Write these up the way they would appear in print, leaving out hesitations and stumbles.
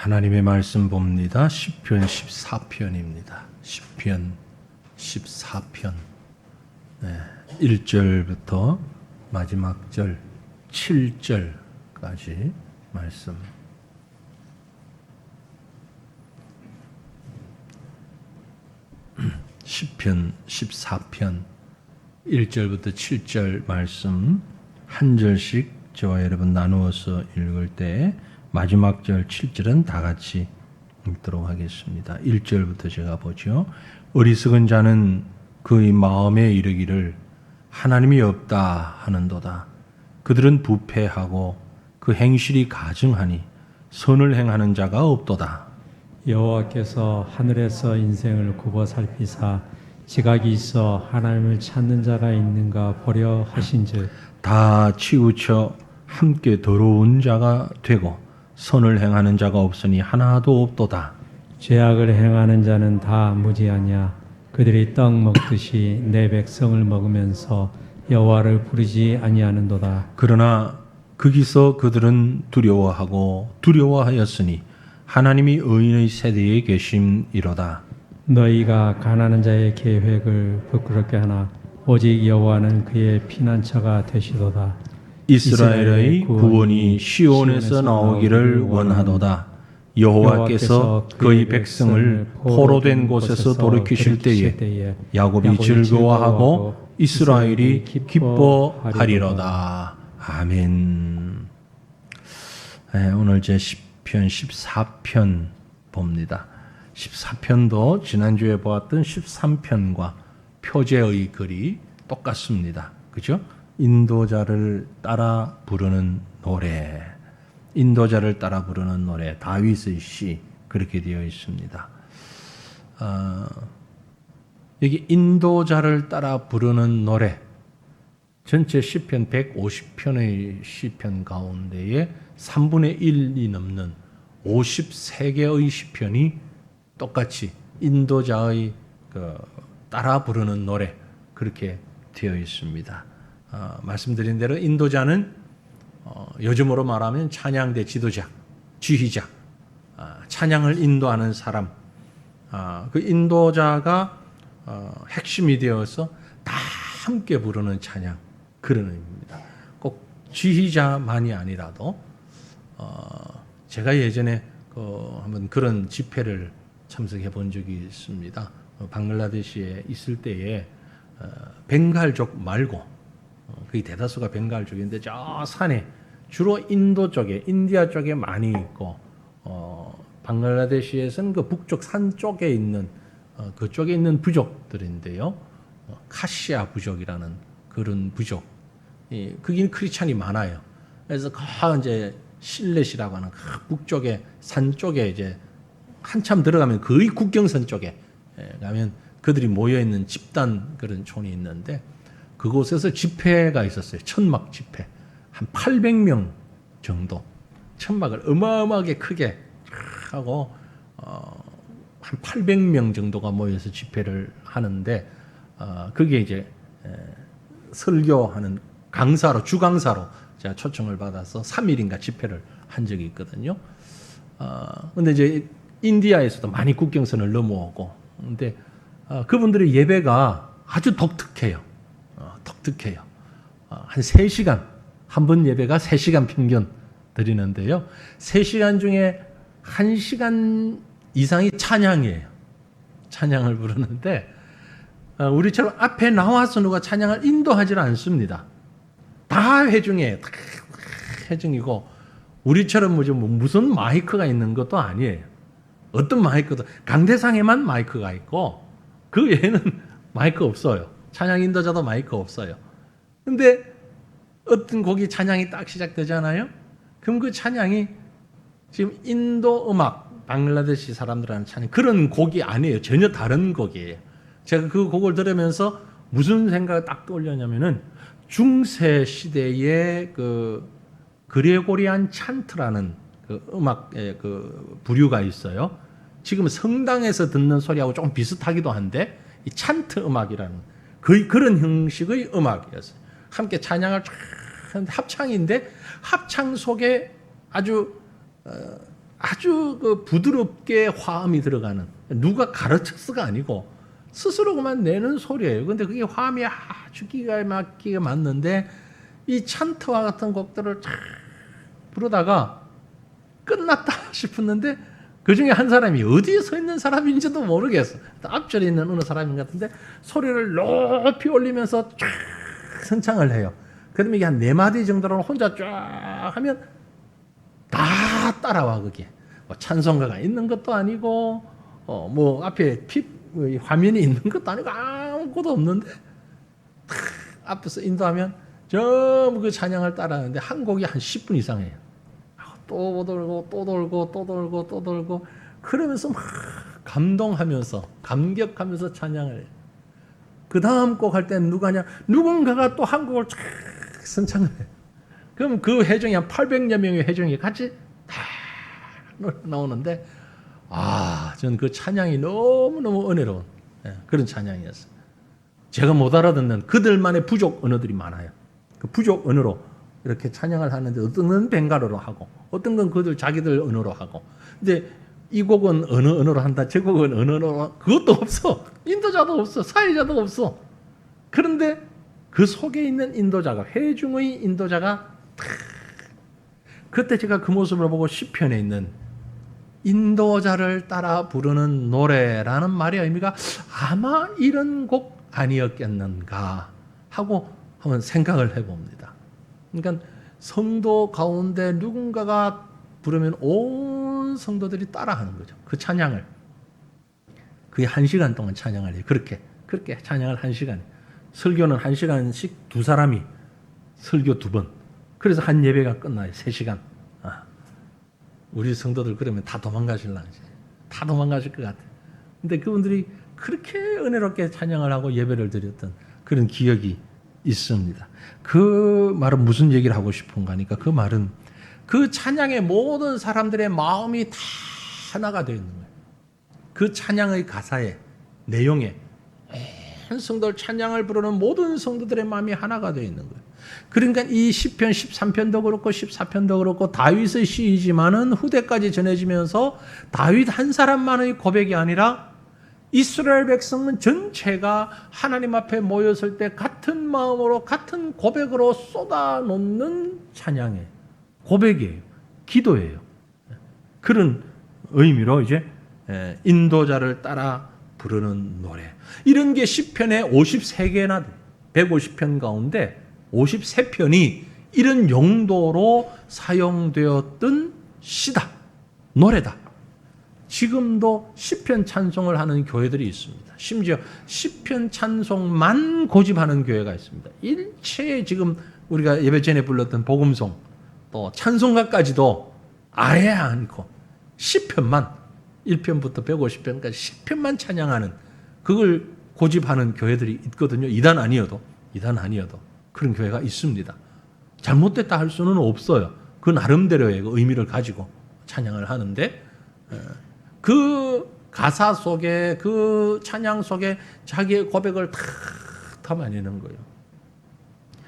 하나님의 말씀 봅니다. 시편 14편입니다. 시편 14편 1절부터 마지막 절 7절까지 말씀. 시편 14편 1절부터 7절 말씀 한 절씩 저와 여러분 나누어서 읽을 때 마지막 절 7절은 다 같이 읽도록 하겠습니다. 1절부터 제가 보죠. 어리석은 자는 그의 마음에 이르기를 하나님이 없다 하는도다. 그들은 부패하고 그 행실이 가증하니 선을 행하는 자가 없도다. 여호와께서 하늘에서 인생을 굽어 살피사 지각이 있어 하나님을 찾는 자가 있는가 보려 하신즉 다 치우쳐 함께 더러운 자가 되고 선을 행하는 자가 없으니 하나도 없도다. 죄악을 행하는 자는 다 무지하냐. 그들이 떡 먹듯이 내 백성을 먹으면서 여호와를 부르지 아니하는도다. 그러나 거기서 그들은 두려워하였으니 하나님이 의인의 세대에 계심이로다. 너희가 가난한 자의 계획을 부끄럽게 하나 오직 여호와는 그의 피난처가 되시도다. 이스라엘의 구원이 시온에서 나오기를 원하도다. 여호와께서 그의 백성을 포로된 곳에서 돌이키실 때에 야곱이 즐거워하고 이스라엘이 기뻐하리로다. 아멘. 오늘 제 시편 14편 봅니다. 14편도 지난주에 보았던 13편과 표제의 글이 똑같습니다. 그죠? 인도자를 따라 부르는 노래, 인도자를 따라 부르는 노래, 다윗의 시 그렇게 되어 있습니다. 여기 인도자를 따라 부르는 노래, 전체 시편 150편의 시편 가운데에 3분의 1이 넘는 53개의 시편이 똑같이 인도자의 따라 부르는 노래 그렇게 되어 있습니다. 말씀드린 대로 인도자는 요즘으로 말하면 찬양대 지도자, 지휘자, 찬양을 인도하는 사람, 그 인도자가 핵심이 되어서 다 함께 부르는 찬양 그런 의미입니다. 꼭 지휘자만이 아니라도 제가 예전에 한번 그런 집회를 참석해 본 적이 있습니다. 방글라데시에 있을 때에 벵갈족 말고 거의 대다수가 벵갈족인데 저 산에 주로 인도 쪽에 인디아 쪽에 많이 있고 방글라데시에서는 그 북쪽 산 쪽에 있는 그쪽에 있는 부족들인데요. 카시아 부족이라는 그런 부족. 거기는 크리스찬이 많아요. 그래서 이제 실렛이라고 하는 북쪽에 산 쪽에 이제 한참 들어가면 거의 국경선 쪽에 가면 그들이 모여 있는 집단 그런 촌이 있는데 그곳에서 집회가 있었어요. 천막 집회. 한 800명 정도. 천막을 어마어마하게 크게 하고 한 800명 정도가 모여서 집회를 하는데 그게 이제 설교하는 강사로 주강사로 제가 초청을 받아서 3일인가 집회를 한 적이 있거든요. 근데 이제 인디아에서도 많이 국경선을 넘어오고 근데 그분들의 예배가 아주 독특해요. 독특해요. 한 3시간, 한 번 예배가 3시간 평균 드리는데요. 3시간 중에 1시간 이상이 찬양이에요. 찬양을 부르는데 우리처럼 앞에 나와서 누가 찬양을 인도하지는 않습니다. 다 회중이에요. 다 회중이고 우리처럼 무슨 마이크가 있는 것도 아니에요. 어떤 마이크도 강대상에만 마이크가 있고 그 외에는 마이크 없어요. 찬양 인도자도 마이크 없어요. 근데 어떤 곡이 찬양이 딱 시작되잖아요. 그럼 그 찬양이 지금 인도 음악, 방글라데시 사람들 하는 찬양 그런 곡이 아니에요. 전혀 다른 곡이에요. 제가 그 곡을 들으면서 무슨 생각을 딱 떠올렸냐면은 중세 시대의 그 그레고리안 찬트라는 그 음악의 그 부류가 있어요. 지금 성당에서 듣는 소리하고 조금 비슷하기도 한데 이 찬트 음악이라는 거의 그런 형식의 음악이었어요. 함께 찬양을 쫙 합창인데 합창 속에 아주 아주 그 부드럽게 화음이 들어가는, 누가 가르쳐서가 아니고 스스로 그만 내는 소리예요. 근데 그게 화음이 아주 기가 막히게 맞는데 이 찬트와 같은 곡들을 쫙 부르다가 끝났다 싶었는데 그 중에 한 사람이 어디에 서 있는 사람인지도 모르겠어. 앞절에 있는 어느 사람인 것 같은데 소리를 높이 올리면서 쫙 선창을 해요. 그러면 이게 한 4마디 정도로 혼자 쫙 하면 다 따라와. 그게 뭐 찬송가가 있는 것도 아니고 뭐 앞에 화면이 있는 것도 아니고 아무것도 없는데 탁 앞에서 인도하면 전부 그 찬양을 따라하는데 한 곡이 한 10분 이상 해요. 또 돌고 또 돌고 또 돌고 또 돌고 그러면서 막 감동하면서 감격하면서 찬양을 해요. 그 다음 곡 할 때는 누군가가 또 한 곡을 쫙 선창을 해요. 그럼 그 회중이 한 800여 명의 회중이 같이 다 나오는데 전 그 찬양이 너무너무 은혜로운 그런 찬양이었어요. 제가 못 알아듣는 그들만의 부족 언어들이 많아요. 그 부족 언어로 이렇게 찬양을 하는데 어떤 건 벵갈어로 하고 어떤 건 그들 자기들 언어로 하고 근데 이 곡은 어느 언어로 한다 저 곡은 어느 언어로 그것도 없어. 인도자도 없어. 사회자도 없어. 그런데 그 속에 있는 인도자가 회중의 인도자가 그때 제가 그 모습을 보고 시편에 있는 인도자를 따라 부르는 노래라는 말의 의미가 아마 이런 곡 아니었겠는가 하고 한번 생각을 해봅니다. 그러니까 성도 가운데 누군가가 부르면 온 성도들이 따라하는 거죠. 그 찬양을. 그게 1시간 동안 찬양을 해요. 그렇게 찬양을 1시간. 설교는 1시간씩 2사람이 설교 2번. 그래서 한 예배가 끝나요. 3시간. 우리 성도들 그러면 다 도망가실랑지. 다 도망가실 것 같아요. 근데 그분들이 그렇게 은혜롭게 찬양을 하고 예배를 드렸던 그런 기억이 있습니다. 그 말은 무슨 얘기를 하고 싶은가 하니까 그 말은 그 찬양의 모든 사람들의 마음이 다 하나가 되어 있는 거예요. 그 찬양의 가사에 내용에 한 성도 찬양을 부르는 모든 성도들의 마음이 하나가 되어 있는 거예요. 그러니까 이 시편 13편도 그렇고 14편도 그렇고 다윗의 시이지만은 후대까지 전해지면서 다윗 한 사람만의 고백이 아니라 이스라엘 백성은 전체가 하나님 앞에 모였을 때 같은 마음으로 같은 고백으로 쏟아놓는 찬양이에요. 고백이에요. 기도예요. 그런 의미로 이제 인도자를 따라 부르는 노래. 이런 게 시편에 53개나 돼. 150편 가운데 53편이 이런 용도로 사용되었던 시다. 노래다. 지금도 시편 찬송을 하는 교회들이 있습니다. 심지어 시편 찬송만 고집하는 교회가 있습니다. 일체의 지금 우리가 예배 전에 불렀던 복음송 또 찬송가까지도 아예 않고 시편만 1편부터 150편까지 시편만 찬양하는 그걸 고집하는 교회들이 있거든요. 이단 아니어도 그런 교회가 있습니다. 잘못됐다 할 수는 없어요. 그 나름대로의 그 의미를 가지고 찬양을 하는데 그 가사 속에 그 찬양 속에 자기의 고백을 다 담아내는 거예요.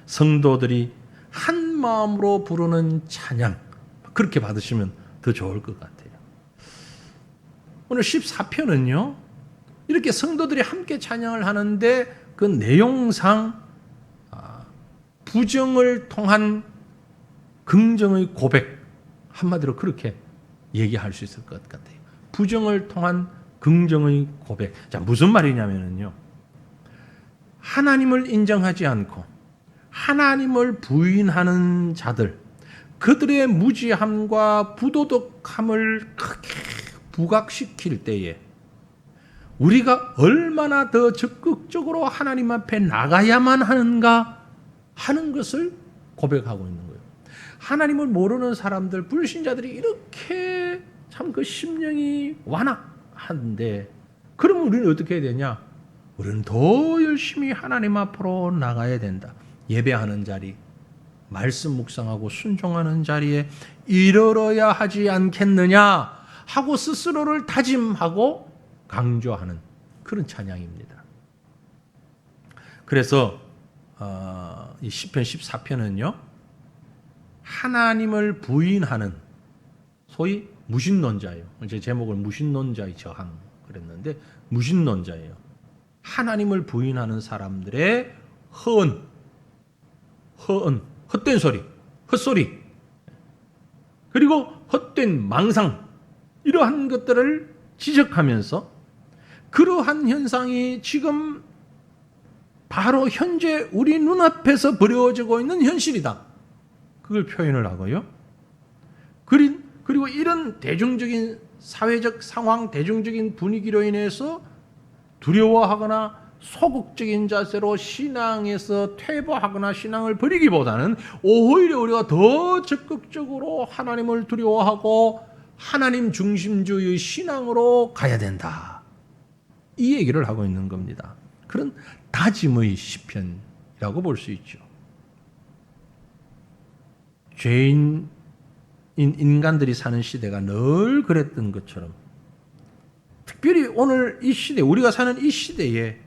성도들이 한 마음으로 부르는 찬양 그렇게 받으시면 더 좋을 것 같아요. 오늘 14편은요. 이렇게 성도들이 함께 찬양을 하는데 그 내용상 부정을 통한 긍정의 고백 한마디로 그렇게 얘기할 수 있을 것 같아요. 부정을 통한 긍정의 고백. 자, 무슨 말이냐면요. 하나님을 인정하지 않고 하나님을 부인하는 자들, 그들의 무지함과 부도덕함을 크게 부각시킬 때에 우리가 얼마나 더 적극적으로 하나님 앞에 나가야만 하는가 하는 것을 고백하고 있는 거예요. 하나님을 모르는 사람들, 불신자들이 이렇게 참 그 심령이 완악한데 그러면 우리는 어떻게 해야 되냐? 우리는 더 열심히 하나님 앞으로 나가야 된다. 예배하는 자리, 말씀 묵상하고 순종하는 자리에 이르러야 하지 않겠느냐 하고 스스로를 다짐하고 강조하는 그런 찬양입니다. 그래서 이 시편 14편은요. 하나님을 부인하는 소위 무신론자예요. 제 제목을 무신론자의 저항 그랬는데 무신론자예요. 하나님을 부인하는 사람들의 헛된 소리, 헛소리, 그리고 헛된 망상, 이러한 것들을 지적하면서 그러한 현상이 지금 바로 현재 우리 눈앞에서 벌어지고 있는 현실이다. 그걸 표현을 하고요. 그리고 이런 대중적인 사회적 상황, 대중적인 분위기로 인해서 두려워하거나 소극적인 자세로 신앙에서 퇴보하거나 신앙을 버리기보다는 오히려 우리가 더 적극적으로 하나님을 두려워하고 하나님 중심주의 신앙으로 가야 된다. 이 얘기를 하고 있는 겁니다. 그런 다짐의 시편이라고 볼 수 있죠. 죄인인 인간들이 사는 시대가 늘 그랬던 것처럼 특별히 오늘 이 시대, 우리가 사는 이 시대에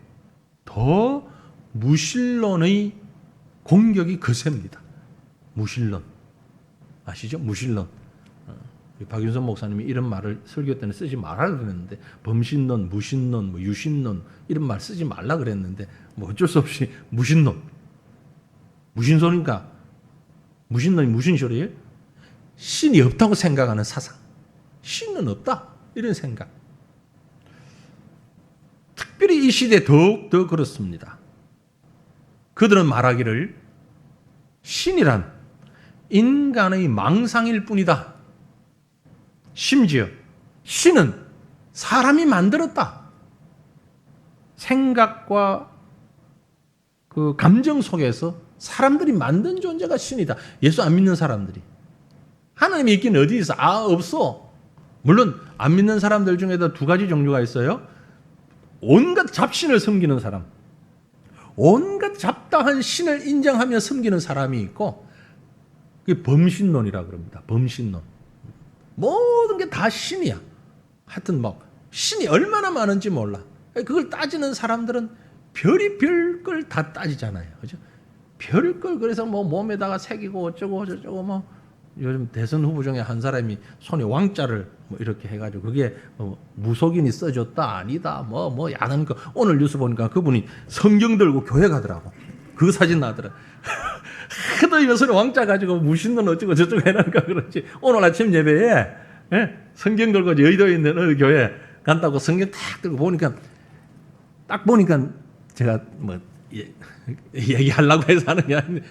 더 무신론의 공격이 거셉니다. 무신론. 아시죠? 무신론. 박윤선 목사님이 이런 말을 설교 때는 쓰지 말라 그랬는데 범신론, 무신론, 뭐 유신론 이런 말 쓰지 말라 그랬는데 뭐 어쩔 수 없이 무신론. 무슨 소리인가? 무신론이 무슨 소리예요? 신이 없다고 생각하는 사상. 신은 없다. 이런 생각. 특별히 이 시대에 더욱 그렇습니다. 그들은 말하기를 신이란 인간의 망상일 뿐이다. 심지어 신은 사람이 만들었다. 생각과 그 감정 속에서 사람들이 만든 존재가 신이다. 예수 안 믿는 사람들이. 하나님이 있긴 어디 있어? 없어. 물론 안 믿는 사람들 중에도 두 가지 종류가 있어요. 온갖 잡신을 섬기는 사람, 온갖 잡다한 신을 인정하며 섬기는 사람이 있고, 그게 범신론이라고 그럽니다. 범신론. 모든 게 다 신이야. 하여튼 막 신이 얼마나 많은지 몰라. 그걸 따지는 사람들은 별이 걸 다 따지잖아요. 그죠? 별걸 그래서 뭐 몸에다가 새기고 어쩌고 저쩌고 뭐 요즘 대선 후보 중에 한 사람이 손에 왕자를 뭐 이렇게 해가지고 그게 무속인이 써줬다 아니다 뭐 야단 거 오늘 뉴스 보니까 그분이 성경 들고 교회 가더라고. 그 사진 나더라. 하도 이 손에 왕자 가지고 무신론 어쩌고 저쩌고 해나니까 그렇지. 오늘 아침 예배에 성경 들고 여의도에 있는 어느 교회 간다고 성경 탁 들고 보니까 딱 보니까 제가 뭐 얘기하려고 해서 하는 게 아닌데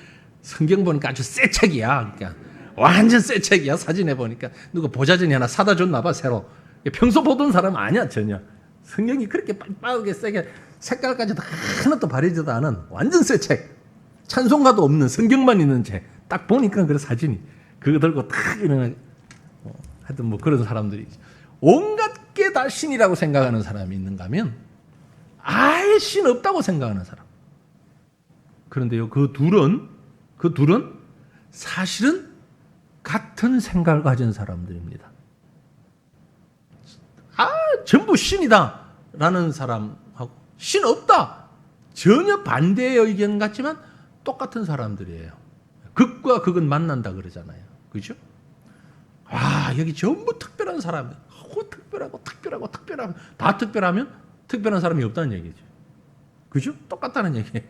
성경 보니까 아주 새 책이야. 그러니까 완전 새 책이야. 사진에 보니까 누가 보자전이 하나 사다 줬나 봐 새로. 평소 보던 사람 아니야 전혀. 성경이 그렇게 빡빡하게 세게 색깔까지도 하나도 바르지도 않은 완전 새 책. 찬송가도 없는 성경만 있는 책. 딱 보니까 그래 사진이. 그거 들고 탁 이러는 하여튼 뭐 그런 사람들이 온갖 게 다 신이라고 생각하는 사람이 있는가 하면 아예 신 없다고 생각하는 사람. 그런데요, 그 둘은 사실은 같은 생각을 가진 사람들입니다. 전부 신이다라는 사람하고 신 없다 전혀 반대의 의견 같지만 똑같은 사람들이에요. 극과 극은 만난다 그러잖아요. 그죠? 여기 전부 특별한 사람들. 특별하고 다 특별하면 특별한 사람이 없다는 얘기죠. 그죠? 똑같다는 얘기예요.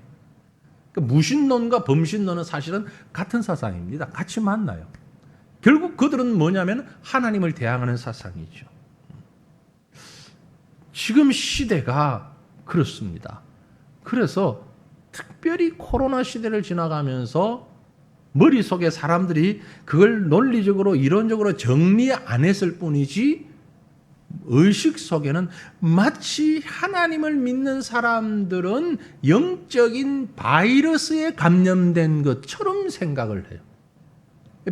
그러니까 무신론과 범신론은 사실은 같은 사상입니다. 같이 만나요. 결국 그들은 뭐냐면 하나님을 대항하는 사상이죠. 지금 시대가 그렇습니다. 그래서 특별히 코로나 시대를 지나가면서 머릿속에 사람들이 그걸 논리적으로 이론적으로 정리 안 했을 뿐이지 의식 속에는 마치 하나님을 믿는 사람들은 영적인 바이러스에 감염된 것처럼 생각을 해요.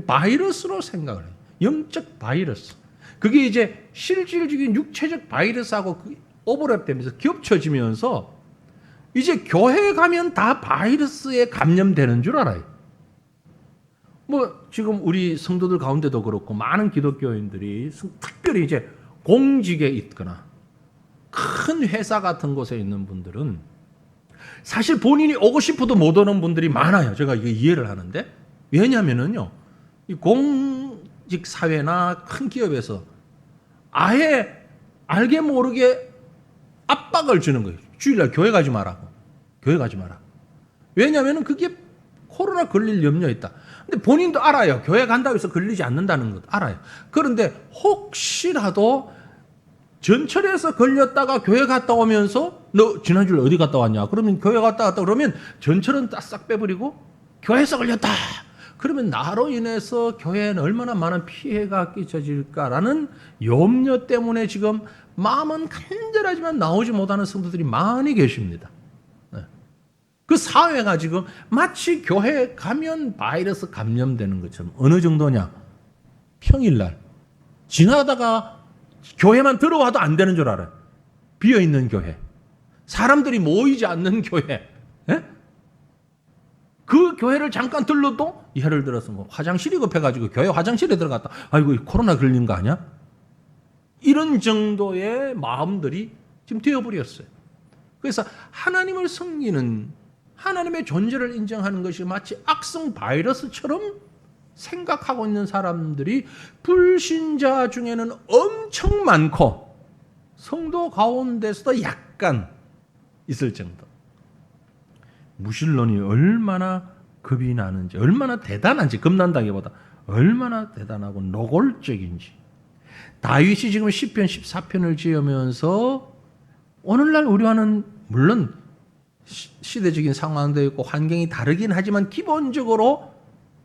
바이러스로 생각을 해요. 영적 바이러스. 그게 이제 실질적인 육체적 바이러스하고 오버랩되면서 겹쳐지면서 이제 교회에 가면 다 바이러스에 감염되는 줄 알아요. 뭐 지금 우리 성도들 가운데도 그렇고 많은 기독교인들이 특별히 이제 공직에 있거나 큰 회사 같은 곳에 있는 분들은 사실 본인이 오고 싶어도 못 오는 분들이 많아요. 제가 이게 이해를 하는데 왜냐하면은요, 이 공직 사회나 큰 기업에서 아예 알게 모르게 압박을 주는 거예요. 주일날 교회 가지 마라고. 교회 가지 마라. 왜냐하면 그게 코로나 걸릴 염려가 있다. 근데 본인도 알아요. 교회 간다고 해서 걸리지 않는다는 것 알아요. 그런데 혹시라도 전철에서 걸렸다가 교회 갔다 오면서 너 지난주에 어디 갔다 왔냐? 그러면 교회 갔다 왔다 그러면 전철은 싹 빼버리고 교회에서 걸렸다. 그러면 나로 인해서 교회에는 얼마나 많은 피해가 끼쳐질까라는 염려 때문에 지금 마음은 간절하지만 나오지 못하는 성도들이 많이 계십니다. 네. 그 사회가 지금 마치 교회 가면 바이러스 감염되는 것처럼 어느 정도냐? 평일날 지나다가 교회만 들어와도 안 되는 줄 알아요. 비어있는 교회. 사람들이 모이지 않는 교회. 예? 그 교회를 잠깐 들러도 예를 들어서 뭐 화장실이 급해가지고 교회 화장실에 들어갔다. 아이고 코로나 걸린 거 아니야? 이런 정도의 마음들이 지금 되어버렸어요. 그래서 하나님을 섬기는 하나님의 존재를 인정하는 것이 마치 악성 바이러스처럼 생각하고 있는 사람들이 불신자 중에는 엄청 많고 성도 가운데서도 약간 있을 정도. 무신론이 얼마나 겁이 나는지, 얼마나 대단한지, 겁난다기보다 얼마나 대단하고 노골적인지. 다윗이 지금 시편 14편을 지으면서 오늘날 우리와는 물론 시대적인 상황도 있고 환경이 다르긴 하지만 기본적으로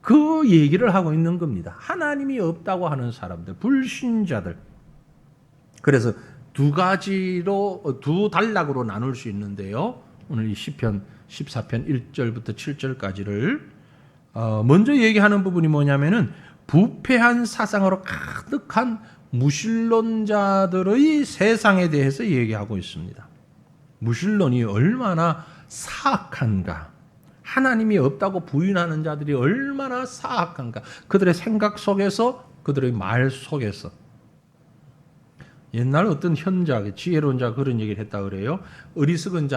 그 얘기를 하고 있는 겁니다. 하나님이 없다고 하는 사람들, 불신자들. 그래서 두 단락으로 나눌 수 있는데요. 오늘 이 시편 14편 1절부터 7절까지를 먼저 얘기하는 부분이 뭐냐면은 부패한 사상으로 가득한 무신론자들의 세상에 대해서 얘기하고 있습니다. 무신론이 얼마나 사악한가, 하나님이 없다고 부인하는 자들이 얼마나 사악한가, 그들의 생각 속에서, 그들의 말 속에서. 옛날 어떤 현자, 지혜로운 자 그런 얘기를 했다 그래요. 어리석은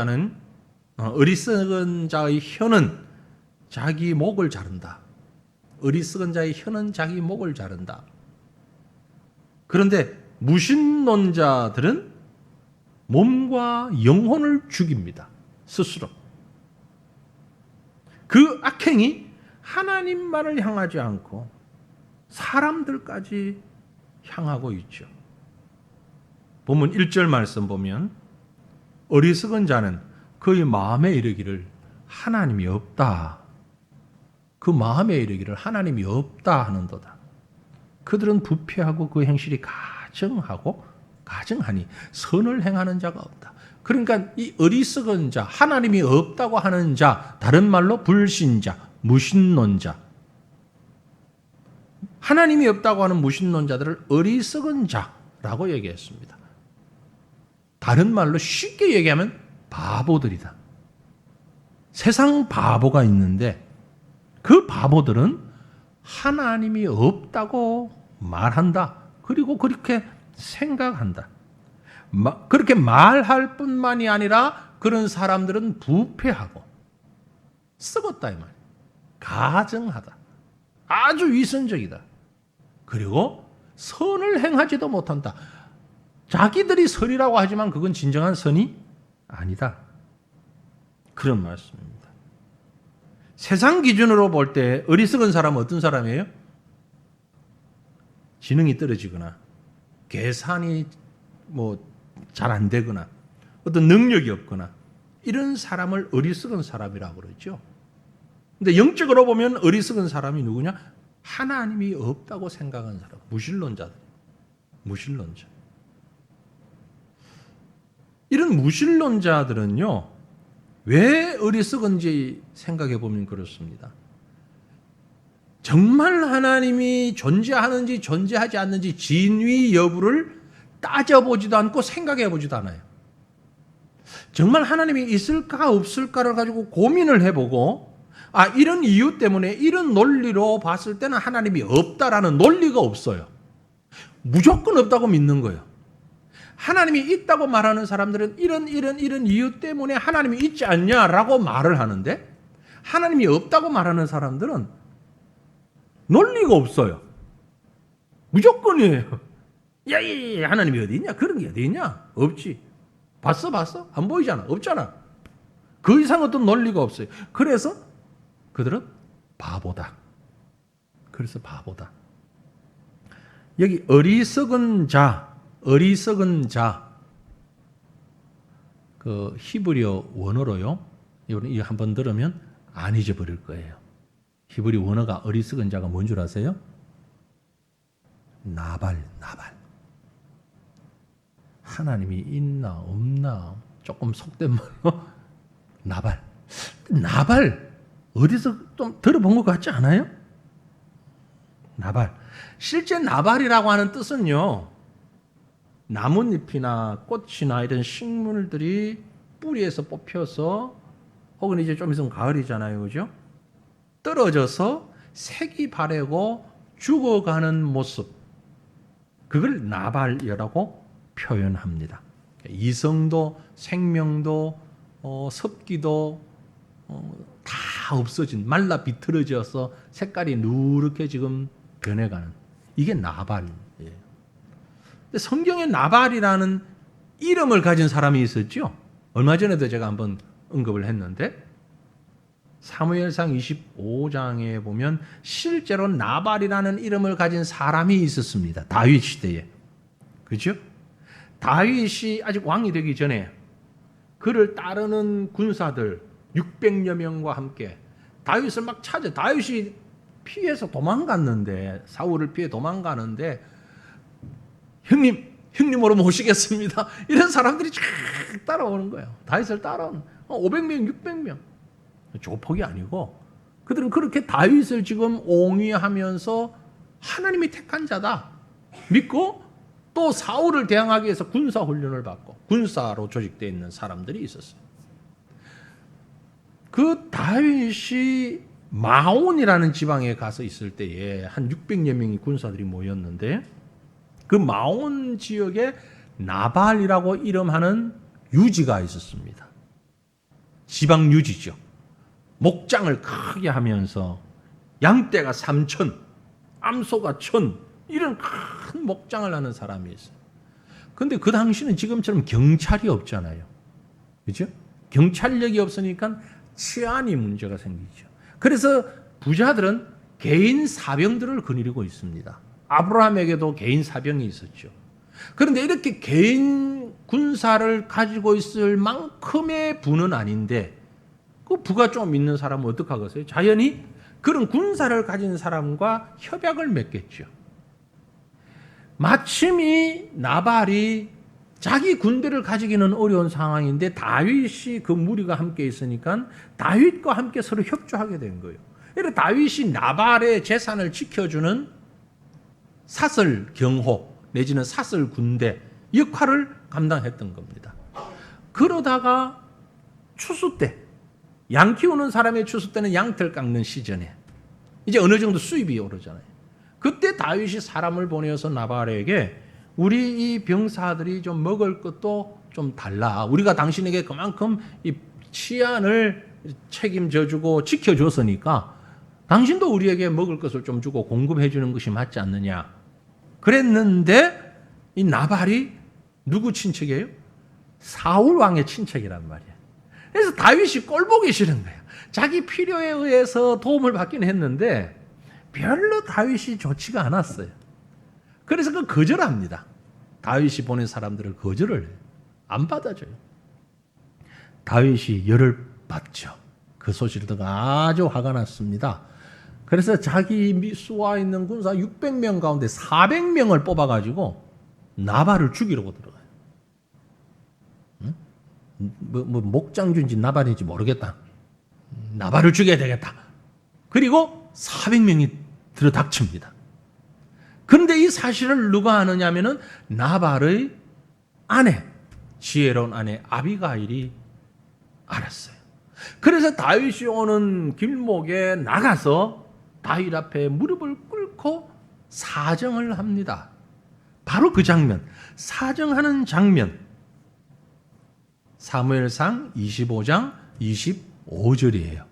자의 혀는 자기 목을 자른다. 어리석은 자의 혀는 자기 목을 자른다. 그런데 무신론자들은 몸과 영혼을 죽입니다. 스스로. 그 악행이 하나님만을 향하지 않고 사람들까지 향하고 있죠. 본문 1절 말씀 보면 어리석은 자는 그의 마음에 이르기를 하나님이 없다. 그 마음에 이르기를 하나님이 없다 하는도다. 그들은 부패하고 그 행실이 가증하니 선을 행하는 자가 없다. 그러니까 이 어리석은 자, 하나님이 없다고 하는 자, 다른 말로 불신자, 무신론자. 하나님이 없다고 하는 무신론자들을 어리석은 자라고 얘기했습니다. 다른 말로 쉽게 얘기하면 바보들이다. 세상 바보가 있는데 그 바보들은 하나님이 없다고 말한다. 그리고 그렇게 생각한다. 그렇게 말할 뿐만이 아니라 그런 사람들은 부패하고 썩었다 이 말이야. 가증하다. 아주 위선적이다. 그리고 선을 행하지도 못한다. 자기들이 선이라고 하지만 그건 진정한 선이 아니다. 그런 말씀입니다. 세상 기준으로 볼 때 어리석은 사람은 어떤 사람이에요? 지능이 떨어지거나 계산이 잘 안 되거나 어떤 능력이 없거나 이런 사람을 어리석은 사람이라고 그러죠. 근데 영적으로 보면 어리석은 사람이 누구냐? 하나님이 없다고 생각하는 사람, 무신론자들. 무신론자. 이런 무신론자들은요, 왜 어리석은지 생각해 보면 그렇습니다. 정말 하나님이 존재하는지 존재하지 않는지 진위 여부를 따져보지도 않고 생각해 보지도 않아요. 정말 하나님이 있을까 없을까를 가지고 고민을 해보고 이런 이유 때문에 이런 논리로 봤을 때는 하나님이 없다라는 논리가 없어요. 무조건 없다고 믿는 거예요. 하나님이 있다고 말하는 사람들은 이런 이유 때문에 하나님이 있지 않냐라고 말을 하는데 하나님이 없다고 말하는 사람들은 논리가 없어요. 무조건이에요. 야, 하나님이 어디 있냐? 그런 게 어디 있냐? 없지. 봤어? 안 보이잖아. 없잖아. 그 이상 어떤 논리가 없어요. 그래서 그들은 바보다. 그래서 바보다. 여기 어리석은 자, 그 히브리어 원어로요. 이거 한번 들으면 안 잊어버릴 거예요. 히브리 원어가 어리석은 자가 뭔 줄 아세요? 나발. 하나님이 있나 없나 조금 속된 말로 나발 어디서 좀 들어본 것 같지 않아요? 나발. 실제 나발이라고 하는 뜻은요, 나뭇잎이나 꽃이나 이런 식물들이 뿌리에서 뽑혀서, 혹은 이제 좀 있으면 가을이잖아요, 그죠? 떨어져서 색이 바래고 죽어가는 모습, 그걸 나발이라고 표현합니다. 이성도 생명도 습기도 다 없어진, 말라 비틀어져서 색깔이 누렇게 지금 변해가는, 이게 나발이에요. 근데 성경에 나발이라는 이름을 가진 사람이 있었죠. 얼마 전에도 제가 한번 언급을 했는데, 사무엘상 25장에 보면 실제로 나발이라는 이름을 가진 사람이 있었습니다. 다윗 시대에. 그렇죠? 다윗이 아직 왕이 되기 전에 그를 따르는 군사들 600여 명과 함께 다윗을 막 찾아. 다윗이 피해서 도망갔는데, 사울을 피해 도망가는데, 형님으로 모시겠습니다. 이런 사람들이 쫙 따라오는 거예요. 다윗을 따라오는 500명, 600명. 조폭이 아니고 그들은 그렇게 다윗을 지금 옹위하면서 하나님이 택한 자다 믿고, 또 사울을 대항하기 위해서 군사 훈련을 받고 군사로 조직되어 있는 사람들이 있었어요. 그 다윗이 마온이라는 지방에 가서 있을 때에 한 600여 명의 군사들이 모였는데, 그 마온 지역에 나발이라고 이름하는 유지가 있었습니다. 지방 유지죠. 목장을 크게 하면서 양떼가 3,000, 암소가 1,000, 이런 큰 목장을 하는 사람이 있어요. 근데 그 당시는 지금처럼 경찰이 없잖아요. 그죠? 경찰력이 없으니까 치안이 문제가 생기죠. 그래서 부자들은 개인 사병들을 거느리고 있습니다. 아브라함에게도 개인 사병이 있었죠. 그런데 이렇게 개인 군사를 가지고 있을 만큼의 부는 아닌데, 그 부가 좀 있는 사람은 어떡하겠어요? 자연히 그런 군사를 가진 사람과 협약을 맺겠죠. 마침 이 나발이 자기 군대를 가지기는 어려운 상황인데 다윗이 그 무리가 함께 있으니까 다윗과 함께 서로 협조하게 된 거예요. 그래서 다윗이 나발의 재산을 지켜주는 사설 경호 내지는 사설 군대 역할을 감당했던 겁니다. 그러다가 추수 때, 양 키우는 사람의 추수 때는 양털 깎는 시즌에 이제 어느 정도 수입이 오르잖아요. 그때 다윗이 사람을 보내서 나발에게 우리 이 병사들이 좀 먹을 것도 좀 달라. 우리가 당신에게 그만큼 이 치안을 책임져주고 지켜줬으니까 당신도 우리에게 먹을 것을 좀 주고 공급해 주는 것이 맞지 않느냐. 그랬는데 이 나발이 누구 친척이에요? 사울 왕의 친척이란 말이에요. 그래서 다윗이 꼴보기 싫은 거예요. 자기 필요에 의해서 도움을 받긴 했는데 별로 다윗이 좋지가 않았어요. 그래서 그 거절합니다. 다윗이 보낸 사람들을 거절을 해요. 안 받아줘요. 다윗이 열을 받죠. 그 소식을 듣고 아주 화가 났습니다. 그래서 자기 쏘아 있는 군사 600명 가운데 400명을 뽑아가지고 나발을 죽이려고 들어가요. 응? 뭐 목장주인지 나발인지 모르겠다. 나발을 죽여야 되겠다. 그리고 400명이 들어닥칩니다. 그런데 이 사실을 누가 아느냐면은 나발의 아내, 지혜로운 아내 아비가일이 알았어요. 그래서 다윗이 오는 길목에 나가서 다윗 앞에 무릎을 꿇고 사정을 합니다. 바로 그 장면, 사정하는 장면, 사무엘상 25장 25절이에요.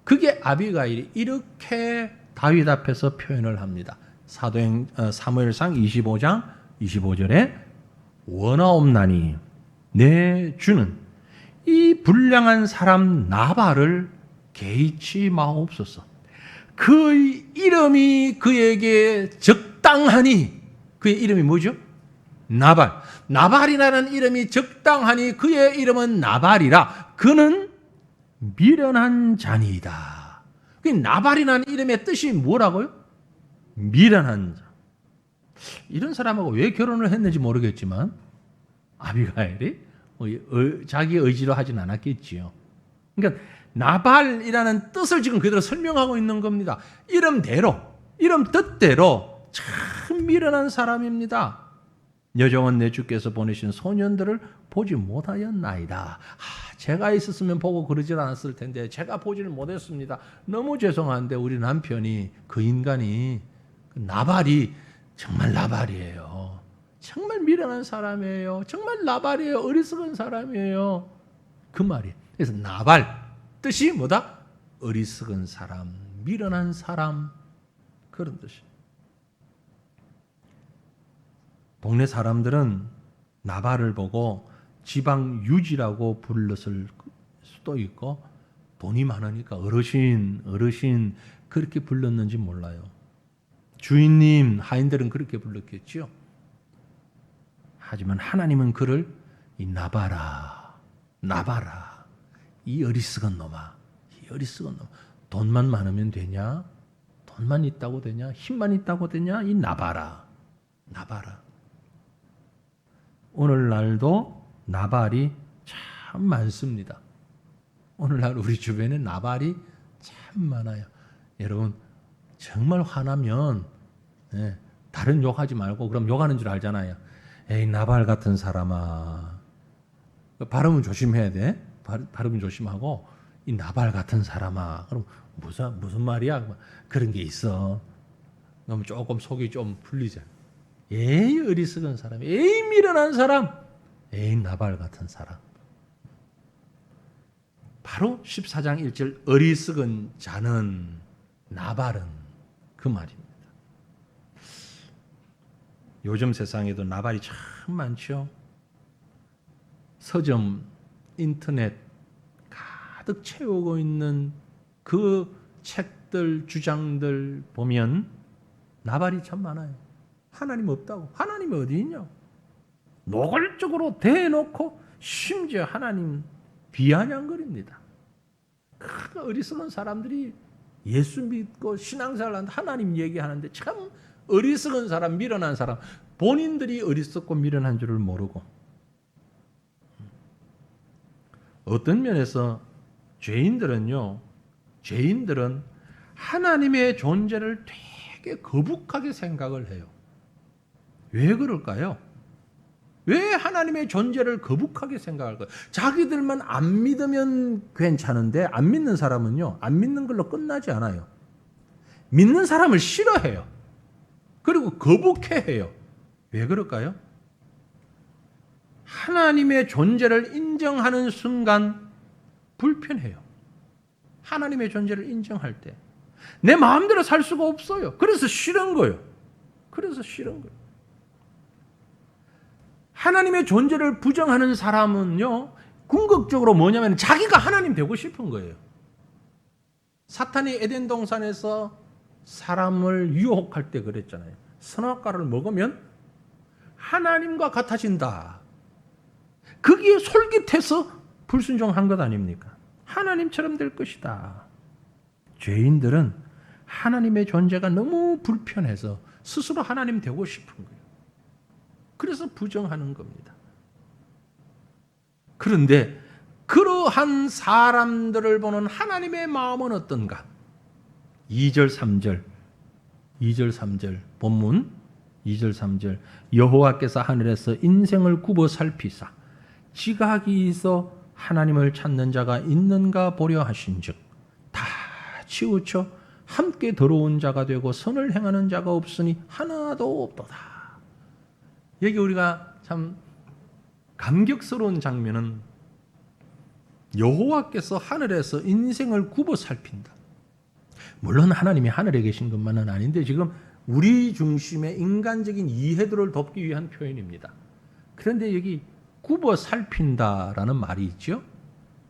그게 아비가일이 이렇게 다윗 앞에서 표현을 합니다. 사무엘상 25장 25절에 원하옵나니 내 주는 이 불량한 사람 나발을 개의치 마옵소서. 그 이름이 그에게 적당하니, 그의 이름이 뭐죠? 나발. 나발이라는 이름이 적당하니 그의 이름은 나발이라. 그는 미련한 자니이다. 그 나발이라는 이름의 뜻이 뭐라고요? 미련한 자. 이런 사람하고 왜 결혼을 했는지 모르겠지만 아비가일이 자기 의지로 하진 않았겠지요. 그러니까 나발이라는 뜻을 지금 그대로 설명하고 있는 겁니다. 이름대로, 이름 뜻대로 참 미련한 사람입니다. 여정은 내 주께서 보내신 소년들을 보지 못하였나이다. 제가 있었으면 보고 그러질 않았을 텐데 제가 보지를 못했습니다. 너무 죄송한데 우리 남편이, 그 인간이, 그 나발이 정말 나발이에요. 정말 미련한 사람이에요. 정말 나발이에요. 어리석은 사람이에요. 그 말이에요. 그래서 나발 뜻이 뭐다? 어리석은 사람, 미련한 사람, 그런 뜻이에요. 동네 사람들은 나발을 보고 지방 유지라고 불렀을 수도 있고, 돈이 많으니까 어르신 그렇게 불렀는지 몰라요. 주인님, 하인들은 그렇게 불렀겠죠. 하지만 하나님은 그를 이 나발아, 이 어리석은 놈아, 돈만 많으면 되냐? 돈만 있다고 되냐? 힘만 있다고 되냐? 이 나발아. 오늘날도 나발이 참 많습니다. 오늘날 우리 주변에 나발이 참 많아요. 여러분, 정말 화나면 다른 욕하지 말고, 그럼 욕하는 줄 알잖아요. 에이, 나발 같은 사람아. 발음은 조심해야 돼. 발음 조심하고, 이 나발 같은 사람아. 그럼 무슨 말이야? 그런 게 있어. 그럼 조금 속이 좀 풀리잖아. 에이, 어리석은 사람, 에이, 미련한 사람, 에이, 나발 같은 사람. 바로 14장 1절 어리석은 자는, 나발은 그 말입니다. 요즘 세상에도 나발이 참 많죠. 서점, 인터넷 가득 채우고 있는 그 책들, 주장들 보면 나발이 참 많아요. 하나님 없다고. 하나님이 어디 있냐? 노골적으로 대놓고 심지어 하나님 비아냥거립니다. 그 어리석은 사람들이 예수 믿고 신앙생활 하는데 하나님 얘기하는데 참 어리석은 사람, 미련한 사람, 본인들이 어리석고 미련한 줄을 모르고, 어떤 면에서 죄인들은 하나님의 존재를 되게 거북하게 생각을 해요. 왜 그럴까요? 왜 하나님의 존재를 거북하게 생각할까요? 자기들만 안 믿으면 괜찮은데 안 믿는 사람은요, 안 믿는 걸로 끝나지 않아요. 믿는 사람을 싫어해요. 그리고 거북해해요. 왜 그럴까요? 하나님의 존재를 인정하는 순간 불편해요. 하나님의 존재를 인정할 때 내 마음대로 살 수가 없어요. 그래서 싫은 거예요. 하나님의 존재를 부정하는 사람은요, 궁극적으로 뭐냐면 자기가 하나님 되고 싶은 거예요. 사탄이 에덴 동산에서 사람을 유혹할 때 그랬잖아요. 선악과를 먹으면 하나님과 같아진다. 거기에 솔깃해서 불순종한 것 아닙니까? 하나님처럼 될 것이다. 죄인들은 하나님의 존재가 너무 불편해서 스스로 하나님 되고 싶은 거예요. 그래서 부정하는 겁니다. 그런데 그러한 사람들을 보는 하나님의 마음은 어떤가? 2절 3절 본문 2절 3절 여호와께서 하늘에서 인생을 굽어 살피사 지각이 있어 하나님을 찾는 자가 있는가 보려 하신즉 다 치우쳐 함께 더러운 자가 되고 선을 행하는 자가 없으니 하나도 없도다. 여기 우리가 참 감격스러운 장면은 여호와께서 하늘에서 인생을 굽어 살핀다. 물론 하나님이 하늘에 계신 것만은 아닌데 지금 우리 중심의 인간적인 이해도를 돕기 위한 표현입니다. 그런데 여기 굽어 살핀다라는 말이 있죠.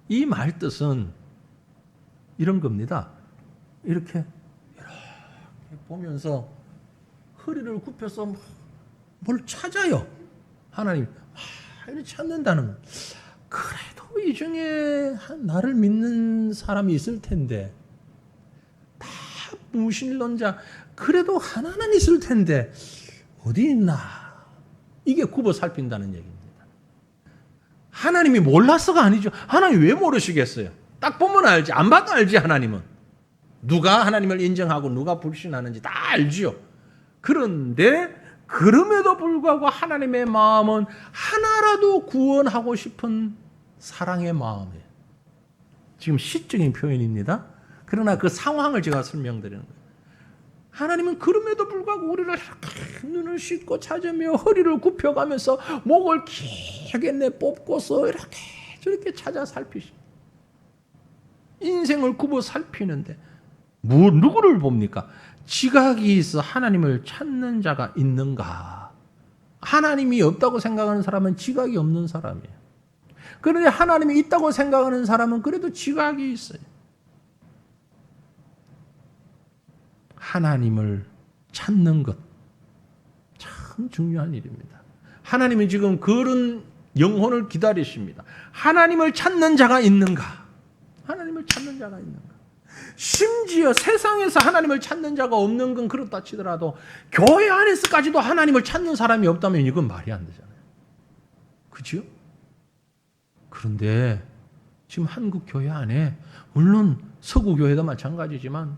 이 말 뜻은 이런 겁니다. 이렇게 보면서 허리를 굽혀서 뭘 찾아요. 하나님 이렇게 찾는다는 거. 그래도 이 중에 나를 믿는 사람이 있을 텐데, 다 무신론자, 그래도 하나는 있을 텐데 어디 있나? 이게 굽어 살핀다는 얘기입니다. 하나님이 몰라서가 아니죠. 하나님 왜 모르시겠어요? 딱 보면 알지. 안 봐도 알지. 하나님은 누가 하나님을 인정하고 누가 불신하는지 다 알지요. 그런데 그럼에도 불구하고 하나님의 마음은 하나라도 구원하고 싶은 사랑의 마음이에요. 지금 시적인 표현입니다. 그러나 그 상황을 제가 설명드리는 거예요. 하나님은 그럼에도 불구하고 우리를 이렇게 눈을 씻고 찾으며 허리를 굽혀가면서 목을 길게 내뽑고서 이렇게 저렇게 찾아 살피시. 인생을 굽어 살피는데 누구를 봅니까? 지각이 있어 하나님을 찾는 자가 있는가? 하나님이 없다고 생각하는 사람은 지각이 없는 사람이에요. 그런데 하나님이 있다고 생각하는 사람은 그래도 지각이 있어요. 하나님을 찾는 것 참 중요한 일입니다. 하나님이 지금 그런 영혼을 기다리십니다. 하나님을 찾는 자가 있는가? 하나님을 찾는 자가 있는가? 심지어 세상에서 하나님을 찾는 자가 없는 건 그렇다 치더라도 교회 안에서까지도 하나님을 찾는 사람이 없다면 이건 말이 안 되잖아요. 그렇죠? 그런데 지금 한국 교회 안에 물론 서구 교회도 마찬가지지만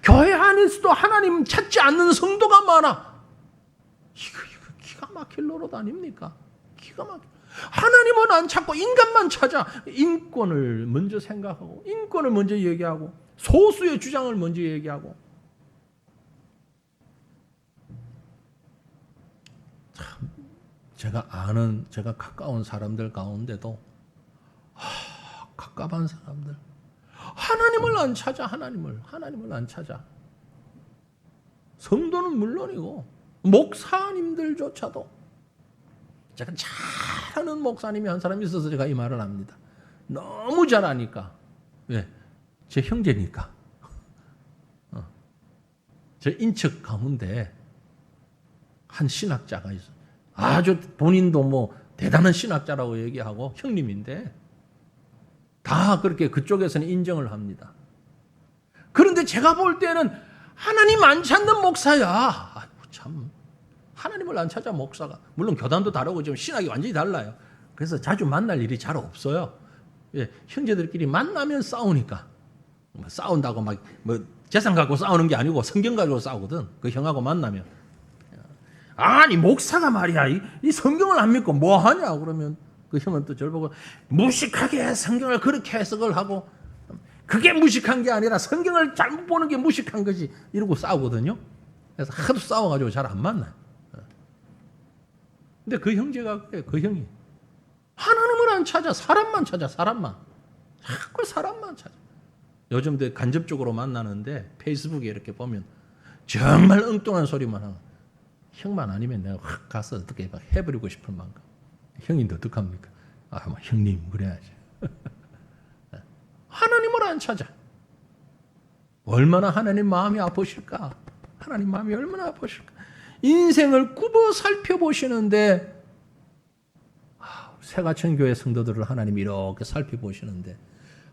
교회 안에서도 하나님 찾지 않는 성도가 많아. 이거 기가 막힐 노릇 아닙니까? 기가 막혀. 하나님은 안 찾고 인간만 찾아. 인권을 먼저 생각하고 인권을 먼저 얘기하고 소수의 주장을 먼저 얘기하고. 참 제가 가까운 사람들 가운데도 가까운 사람들 하나님을 안 찾아. 하나님을 안 찾아. 성도는 물론이고 목사님들조차도. 제가 잘하는 목사님이 한 사람이 있어서 제가 이 말을 합니다. 너무 잘하니까. 왜? 제 형제니까. 저 인척 가운데 한 신학자가 있어요. 아주 본인도 뭐 대단한 신학자라고 얘기하고 형님인데 다 그렇게 그쪽에서는 인정을 합니다. 그런데 제가 볼 때는 하나님 안 찾는 목사야. 아이고 참. 하나님을 안 찾아 목사가. 물론 교단도 다르고 지금 신학이 완전히 달라요. 그래서 자주 만날 일이 잘 없어요. 예, 형제들끼리 만나면 싸우니까. 싸운다고 막 뭐 재산 갖고 싸우는 게 아니고 성경 가지고 싸우거든. 그 형하고 만나면. 아니 목사가 말이야. 이 성경을 안 믿고 뭐 하냐 그러면 그 형은 또 저를 보고 무식하게 성경을 그렇게 해석을 하고 그게 무식한 게 아니라 성경을 잘못 보는 게 무식한 거지 이러고 싸우거든요. 그래서 하도 싸워가지고 잘 안 만나요. 근데 그 형제가 그래. 그 형이 하나님을 안 찾아. 사람만 찾아. 사람만. 자꾸 사람만 찾아. 요즘도 간접적으로 만나는데 페이스북에 이렇게 보면 정말 엉뚱한 소리만 하고 형만 아니면 내가 확 가서 어떻게 막 해버리고 싶을 만큼. 형인데 어떡합니까? 뭐 형님 그래야지. 하나님을 안 찾아. 얼마나 하나님 마음이 아프실까? 하나님 마음이 얼마나 아프실까? 인생을 굽어 살펴보시는데 새가천교회 성도들을 하나님이 이렇게 살펴보시는데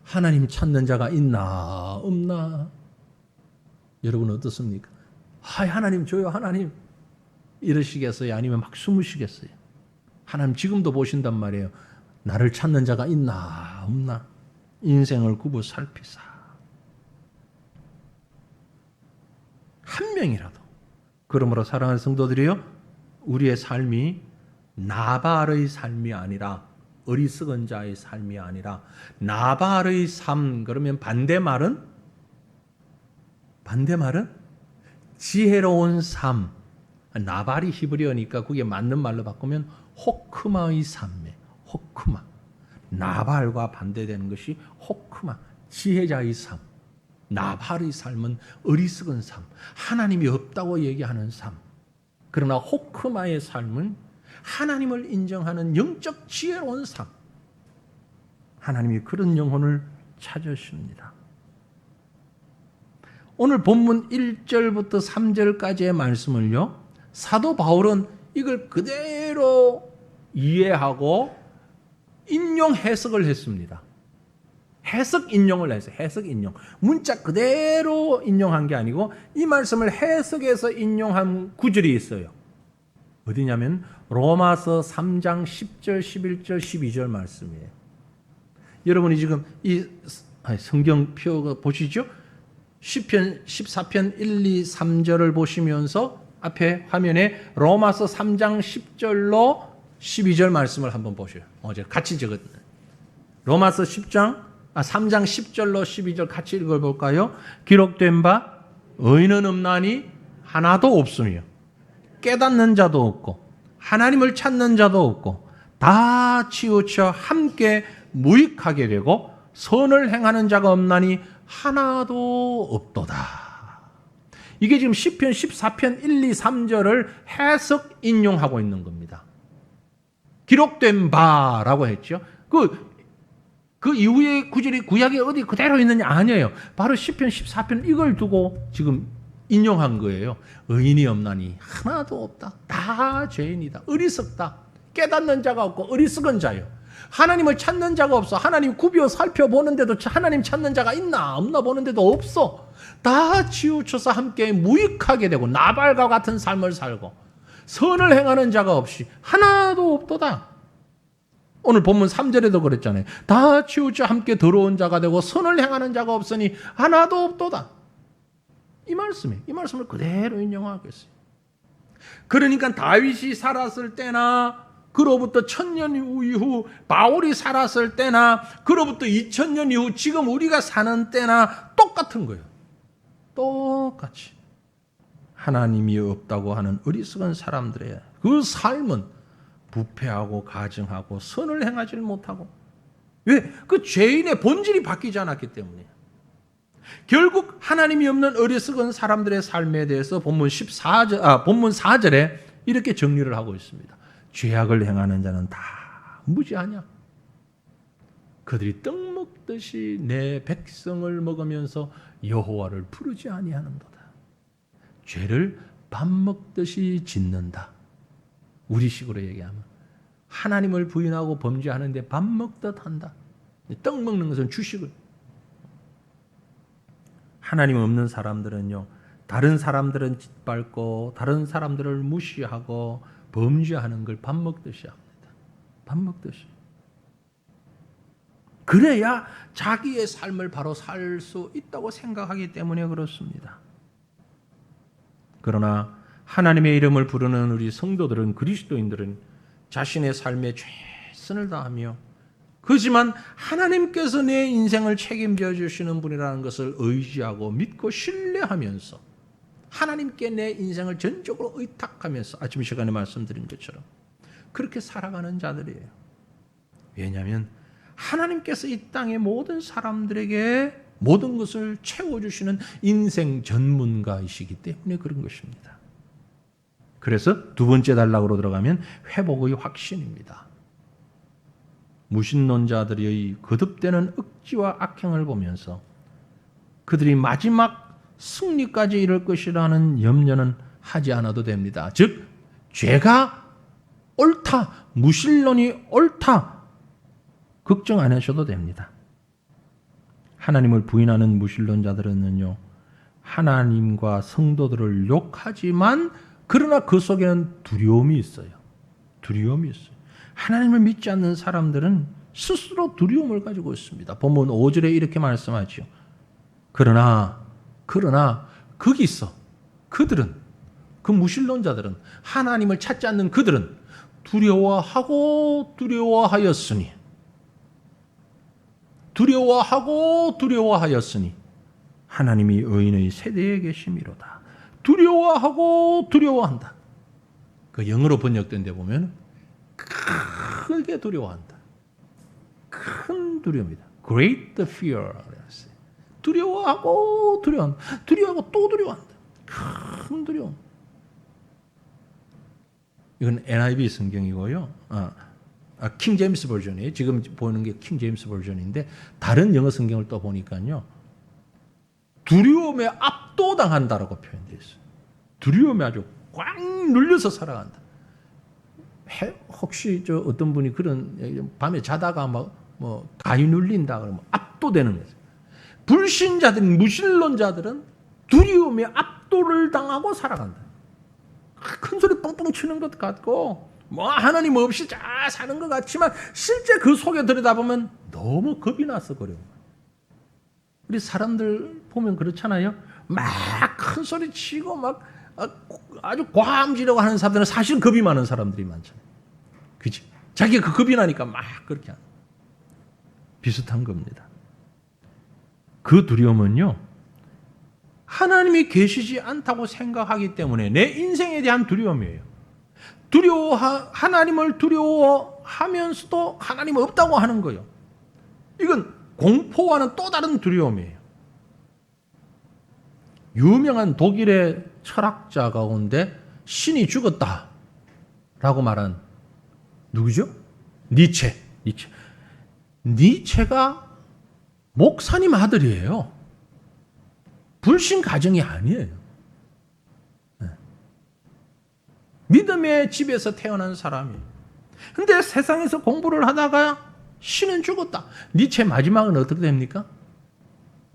하나님 찾는 자가 있나 없나? 여러분 어떻습니까? 하나님 줘요 하나님 이러시겠어요? 아니면 막 숨으시겠어요? 하나님 지금도 보신단 말이에요. 나를 찾는 자가 있나 없나? 인생을 굽어 살피사 한 명이라도. 그러므로 사랑하는 성도들이요, 우리의 삶이 나발의 삶이 아니라 어리석은 자의 삶이 아니라 나발의 삶. 그러면 반대말은 지혜로운 삶. 나발이 히브리어니까 그게 맞는 말로 바꾸면 호크마의 삶이에요. 호크마. 나발과 반대되는 것이 호크마, 지혜자의 삶. 나발의 삶은 어리석은 삶, 하나님이 없다고 얘기하는 삶. 그러나 호크마의 삶은 하나님을 인정하는 영적 지혜로운 삶. 하나님이 그런 영혼을 찾으십니다. 오늘 본문 1절부터 3절까지의 말씀을요, 사도 바울은 이걸 그대로 이해하고 인용 해석을 했습니다. 해석 인용을 했어요. 해석 인용. 문자 그대로 인용한 게 아니고 이 말씀을 해석해서 인용한 구절이 있어요. 어디냐면 로마서 3장 10절, 11절, 12절 말씀이에요. 여러분이 지금 이 성경표 보시죠? 시편 14편 1, 2, 3절을 보시면서 앞에 화면에 로마서 3장 10절로 12절 말씀을 한번 보셔요. 어제 같이 적었네. 로마서 3장 10절로 12절 같이 읽어볼까요? 기록된 바 의인은 없나니 하나도 없으며 깨닫는 자도 없고 하나님을 찾는 자도 없고 다 치우쳐 함께 무익하게 되고 선을 행하는 자가 없나니 하나도 없도다. 이게 지금 시편 14편 1, 2, 3절을 해석 인용하고 있는 겁니다. 기록된 바라고 했죠. 그 이후의 구절이 구약에 어디 그대로 있느냐? 아니에요. 바로 시편 14편 이걸 두고 지금 인용한 거예요. 의인이 없나니 하나도 없다. 다 죄인이다. 어리석다. 깨닫는 자가 없고 어리석은 자요. 하나님을 찾는 자가 없어. 하나님 굽여 살펴보는데도 하나님 찾는 자가 있나 없나 보는데도 없어. 다 치우쳐서 함께 무익하게 되고 나발과 같은 삶을 살고 선을 행하는 자가 없이 하나도 없도다. 오늘 본문 3절에도 그랬잖아요. 다 치우쳐 함께 더러운 자가 되고 선을 행하는 자가 없으니 하나도 없도다. 이 말씀을 그대로 인용하겠어요. 그러니까 다윗이 살았을 때나 그로부터 1000년 이후 바울이 살았을 때나 그로부터 2000년 이후 지금 우리가 사는 때나 똑같은 거예요. 똑같이. 하나님이 없다고 하는 어리석은 사람들의 그 삶은 부패하고 가증하고 선을 행하지 못하고, 왜? 그 죄인의 본질이 바뀌지 않았기 때문에. 결국 하나님이 없는 어리석은 사람들의 삶에 대해서 본문 4절에 이렇게 정리를 하고 있습니다. 죄악을 행하는 자는 다 무지하냐? 그들이 떡 먹듯이 내 백성을 먹으면서 여호와를 부르지 아니하는도다. 죄를 밥 먹듯이 짓는다. 우리식으로 얘기하면 하나님을 부인하고 범죄하는데 밥 먹듯 한다. 떡 먹는 것은 주식을. 하나님 없는 사람들은요, 다른 사람들은 짓밟고 다른 사람들을 무시하고 범죄하는 걸 밥 먹듯이 합니다. 밥 먹듯이. 그래야 자기의 삶을 바로 살 수 있다고 생각하기 때문에 그렇습니다. 그러나 하나님의 이름을 부르는 우리 성도들은, 그리스도인들은 자신의 삶에 최선을 다하며, 그렇지만 하나님께서 내 인생을 책임져 주시는 분이라는 것을 의지하고 믿고 신뢰하면서 하나님께 내 인생을 전적으로 의탁하면서 아침 시간에 말씀드린 것처럼 그렇게 살아가는 자들이에요. 왜냐하면 하나님께서 이 땅의 모든 사람들에게 모든 것을 채워주시는 인생 전문가이시기 때문에 그런 것입니다. 그래서 두 번째 단락으로 들어가면 회복의 확신입니다. 무신론자들의 거듭되는 억지와 악행을 보면서 그들이 마지막 승리까지 이룰 것이라는 염려는 하지 않아도 됩니다. 즉, 죄가 옳다, 무신론이 옳다, 걱정 안 하셔도 됩니다. 하나님을 부인하는 무신론자들은요, 하나님과 성도들을 욕하지만 그러나 그 속에는 두려움이 있어요. 두려움이 있어요. 하나님을 믿지 않는 사람들은 스스로 두려움을 가지고 있습니다. 본문 5절에 이렇게 말씀하죠. 그러나 거기서 그들은, 그 무신론자들은, 하나님을 찾지 않는 그들은 두려워하였으니 하나님이 의인의 세대에 계심이로다. 두려워한다. 그 영어로 번역된 데 보면 크게 두려워한다. 큰 두려움이다. Great fear. 두려워하고 두려워한다. 두려워하고 또 두려워한다. 큰 두려움. 이건 NIV 성경이고요. 킹 제임스 버전이에요. 지금 보이는 게 킹 제임스 버전인데 다른 영어 성경을 또 보니까요. 두려움에 압도당한다라고 표현되어 있어요. 두려움에 아주 꽉 눌려서 살아간다. 혹시 어떤 분이 그런 밤에 자다가 뭐 가위 눌린다 그러면 압도되는 거죠. 불신자들은 무신론자들은 두려움에 압도를 당하고 살아간다. 큰 소리 뻥뻥 치는 것 같고 뭐 하나님 없이 잘 사는 것 같지만 실제 그 속에 들여다보면 너무 겁이 나서 그래요. 우리 사람들 보면 그렇잖아요. 막 큰 소리 치고 막 아주 과함지려고 하는 사람들은 사실 겁이 많은 사람들이 많잖아요. 그치? 자기가 그 겁이 나니까 막 그렇게 하는. 비슷한 겁니다. 그 두려움은요, 하나님이 계시지 않다고 생각하기 때문에 내 인생에 대한 두려움이에요. 하나님을 두려워하면서도 하나님 없다고 하는 거예요. 이건 공포와는 또 다른 두려움이에요. 유명한 독일의 철학자 가운데 신이 죽었다라고 말한 누구죠? 니체가 목사님 아들이에요. 불신 가정이 아니에요. 믿음의 집에서 태어난 사람이에요. 근데 세상에서 공부를 하다가 신은 죽었다. 니체 마지막은 어떻게 됩니까?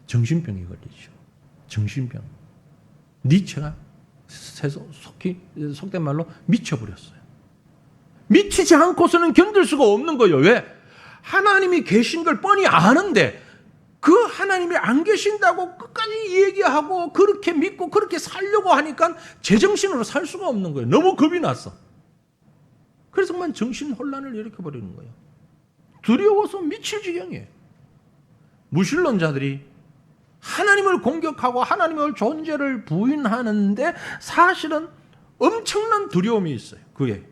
정신병이 걸리죠. 정신병. 니체가 속된 말로 미쳐버렸어요. 미치지 않고서는 견딜 수가 없는 거예요. 왜? 하나님이 계신 걸 뻔히 아는데 그 하나님이 안 계신다고 끝까지 얘기하고 그렇게 믿고 그렇게 살려고 하니까 제정신으로 살 수가 없는 거예요. 너무 겁이 났어. 그래서 그만 정신 혼란을 일으켜버리는 거예요. 두려워서 미칠 지경이에요. 무신론자들이 하나님을 공격하고 하나님의 존재를 부인하는데 사실은 엄청난 두려움이 있어요. 그게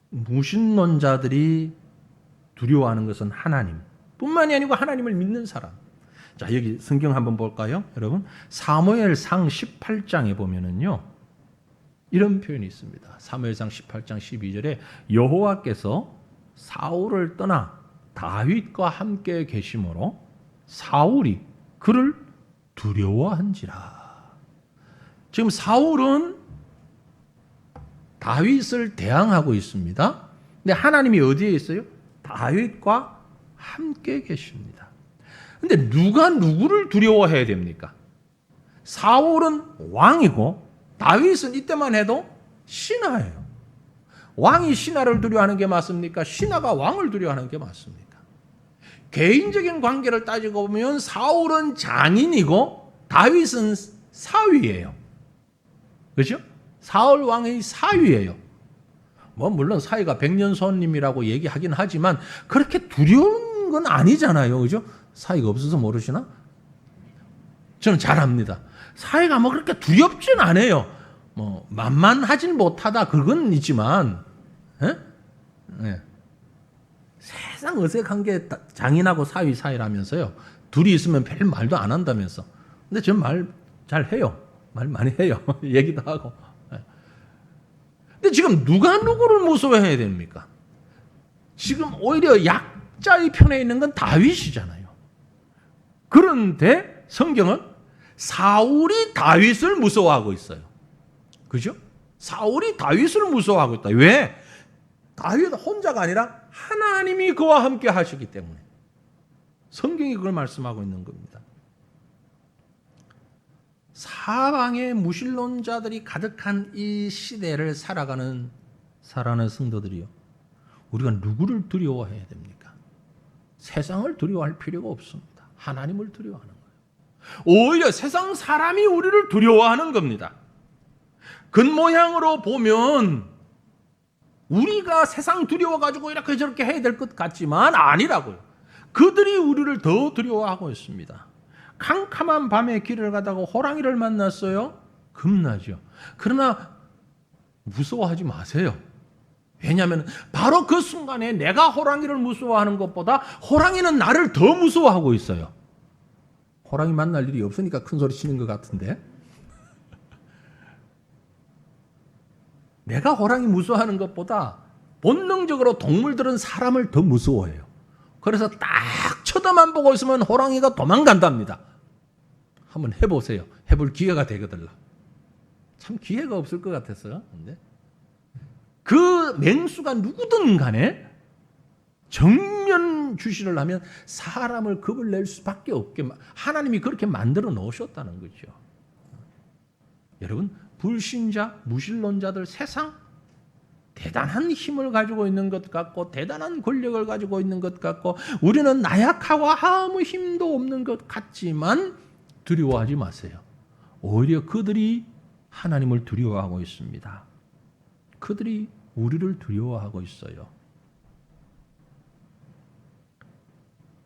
무신론자들이 두려워하는 것은 하나님뿐만이 아니고 하나님을 믿는 사람. 자, 여기 성경 한번 볼까요? 여러분, 사무엘상 18장에 보면은요, 이런 표현이 있습니다. 사무엘상 18장 12절에 여호와께서 사울을 떠나 다윗과 함께 계심으로 사울이 그를 두려워한지라. 지금 사울은 다윗을 대항하고 있습니다. 근데 하나님이 어디에 있어요? 다윗과 함께 계십니다. 근데 누가 누구를 두려워해야 됩니까? 사울은 왕이고 다윗은 이때만 해도 신하예요. 왕이 신하를 두려워하는 게 맞습니까? 신하가 왕을 두려워하는 게 맞습니까? 개인적인 관계를 따지고 보면 사울은 장인이고 다윗은 사위예요. 그렇죠? 사울 왕의 사위예요. 뭐 물론 사위가 백년손님이라고 얘기하긴 하지만 그렇게 두려운 건 아니잖아요. 그죠? 사위가 없어서 모르시나? 저는 잘 압니다. 사위가 뭐 그렇게 두렵진 않아요. 뭐 만만하진 못하다 그건 있지만 네. 세상 어색한 게 장인하고 사위 사이라면서요. 둘이 있으면 별 말도 안 한다면서. 근데 전 말 잘 해요. 말 많이 해요. 얘기도 하고. 근데 지금 누가 누구를 무서워해야 됩니까? 지금 오히려 약자의 편에 있는 건 다윗이잖아요. 그런데 성경은 사울이 다윗을 무서워하고 있어요. 그죠? 사울이 다윗을 무서워하고 있다. 왜? 다윗 혼자가 아니라 하나님이 그와 함께 하시기 때문에. 성경이 그걸 말씀하고 있는 겁니다. 사방에 무신론자들이 가득한 이 시대를 살아가는 성도들이요. 우리가 누구를 두려워해야 됩니까? 세상을 두려워할 필요가 없습니다. 하나님을 두려워하는 거예요. 오히려 세상 사람이 우리를 두려워하는 겁니다. 겉모양으로 보면 우리가 세상 두려워가지고 이렇게 저렇게 해야 될 것 같지만 아니라고요. 그들이 우리를 더 두려워하고 있습니다. 캄캄한 밤에 길을 가다가 호랑이를 만났어요? 겁나죠. 그러나 무서워하지 마세요. 왜냐하면 바로 그 순간에 내가 호랑이를 무서워하는 것보다 호랑이는 나를 더 무서워하고 있어요. 호랑이 만날 일이 없으니까 큰 소리 치는 것 같은데, 내가 호랑이 무서워하는 것보다 본능적으로 동물들은 사람을 더 무서워해요. 그래서 딱 쳐다만 보고 있으면 호랑이가 도망간답니다. 한번 해보세요. 해볼 기회가 되거든요. 참 기회가 없을 것 같았어요. 근데 그 맹수가 누구든 간에 정면 주시를 하면 사람을 겁을 낼 수밖에 없게 하나님이 그렇게 만들어 놓으셨다는 거죠. 여러분, 불신자, 무신론자들 세상 대단한 힘을 가지고 있는 것 같고 대단한 권력을 가지고 있는 것 같고 우리는 나약하고 아무 힘도 없는 것 같지만 두려워하지 마세요. 오히려 그들이 하나님을 두려워하고 있습니다. 그들이 우리를 두려워하고 있어요.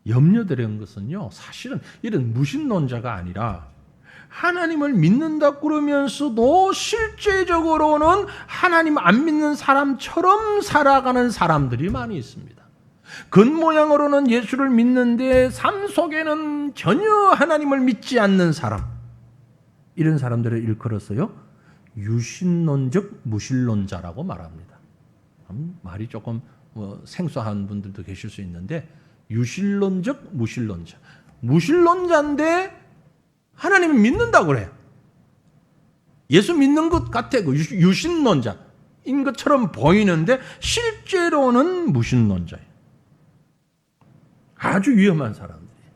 염려되는 것은요, 사실은 이런 무신론자가 아니라 하나님을 믿는다 그러면서도 실제적으로는 하나님 안 믿는 사람처럼 살아가는 사람들이 많이 있습니다. 겉모양으로는 예수를 믿는데 삶 속에는 전혀 하나님을 믿지 않는 사람, 이런 사람들을 일컬어서요 유신론적 무신론자라고 말합니다. 말이 조금 생소한 분들도 계실 수 있는데, 유신론적 무신론자, 무신론자인데 하나님을 믿는다고 그래요. 예수 믿는 것 같아. 유신론자인 것처럼 보이는데 실제로는 무신론자예요. 아주 위험한 사람들이에요.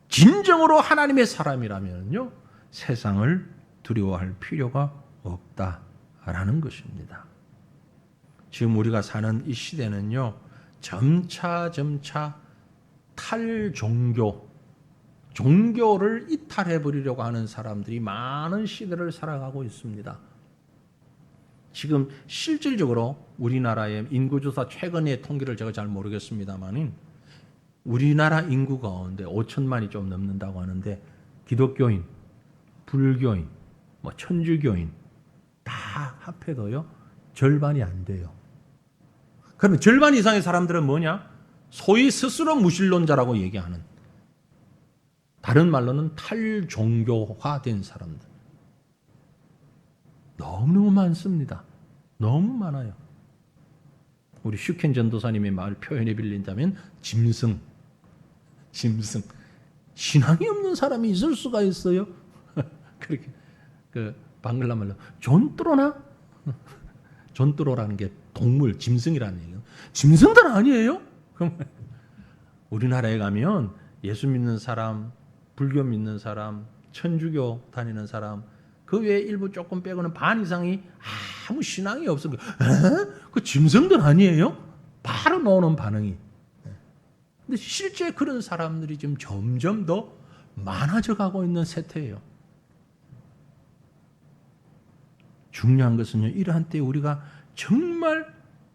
진정으로 하나님의 사람이라면요, 세상을 두려워할 필요가 없다라는 것입니다. 지금 우리가 사는 이 시대는요, 점차 종교를 이탈해버리려고 하는 사람들이 많은 시대를 살아가고 있습니다. 지금 실질적으로 우리나라의 인구조사 최근의 통계를 제가 잘 모르겠습니다만 우리나라 인구 가운데 5천만이 좀 넘는다고 하는데 기독교인, 불교인, 천주교인 다 합해도요 절반이 안 돼요. 그러면 절반 이상의 사람들은 뭐냐? 소위 스스로 무신론자라고 얘기하는, 다른 말로는 탈종교화된 사람들. 너무너무 많습니다. 너무 많아요. 우리 슈켄 전도사님의 말 표현에 빌린다면 짐승. 신앙이 없는 사람이 있을 수가 있어요. 그렇게 방글라 말로 존뚜로나? 존뚜로라는 게 동물, 짐승이라는 얘기예요. 짐승들 아니에요? 그럼 우리나라에 가면 예수 믿는 사람, 불교 믿는 사람, 천주교 다니는 사람, 그 외에 일부 조금 빼고는 반 이상이 아무 신앙이 없어. 그 짐승들 아니에요? 바로 나오는 반응이. 근데 실제 그런 사람들이 지금 점점 더 많아져 가고 있는 세태예요. 중요한 것은요, 이러한 때에 우리가 정말